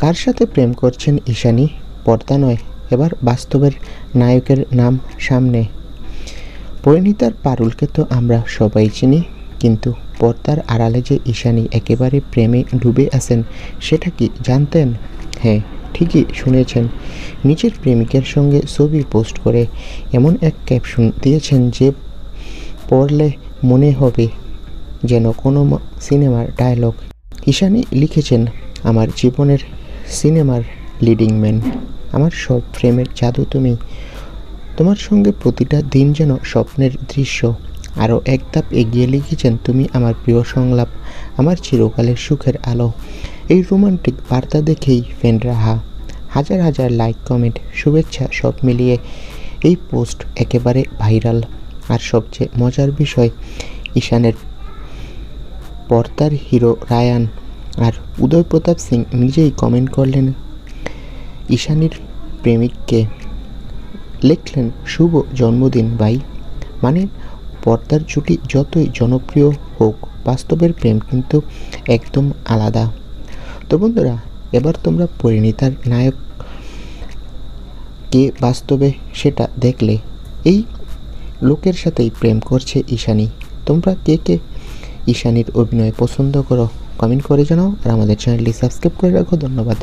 কার সাথে প্রেম করছেন ঈশানী? পর্দা নয়, এবার বাস্তবের নায়কের নাম সামনে। পরিণীতার পারুলকে তো আমরা সবাই চিনি, কিন্তু পর্দার আড়ালে যে ঈশানী একেবারে প্রেমে ডুবে আছেন সেটা কি জানতেন? হ্যাঁ, ঠিকই শুনেছেন। নিজের প্রেমিকের সঙ্গে ছবি পোস্ট করে এমন এক ক্যাপশন দিয়েছেন যে পড়লে মনে হবে যেন কোনো সিনেমার ডায়লগ। ঈশানী লিখেছেন, আমার জীবনের সিনেমার লিডিং ম্যান, আমার সব প্রেমের জাদু তুমি, তোমার সঙ্গে প্রতিটা দিন যেন স্বপ্নের দৃশ্য। আরও এক ধাপ এগিয়ে লিখেছেন, তুমি আমার প্রিয় সংলাপ, আমার চিরকালের সুখের আলো। এই রোমান্টিক বার্তা দেখেই ফ্যানরা হাজার হাজার লাইক, কমেন্ট, শুভেচ্ছা সব মিলিয়ে এই পোস্ট একেবারে ভাইরাল। আর সবচেয়ে মজার বিষয়, ঈশানের পর্দার হিরো রায়ান আর উদয় প্রতাপ সিং নিজেই কমেন্ট করলেন ঈশানীর প্রেমিককে, লিখলেন, শুভ জন্মদিন ভাই। মানে পর্দার জুটি যতই জনপ্রিয় হোক, বাস্তবের প্রেম কিন্তু একদম আলাদা। তো বন্ধুরা, এবার তোমরা পরিণীতার নায়ক কে বাস্তবে সেটা দেখলে। এই লোকের সাথেই প্রেম করছে ঈশানী। তোমরা কে কে ঈশানীর অভিনয় পছন্দ করো কমেন্ট করে জানাও, আর আমাদের চ্যানেলটি সাবস্ক্রাইব করে রাখো। ধন্যবাদ।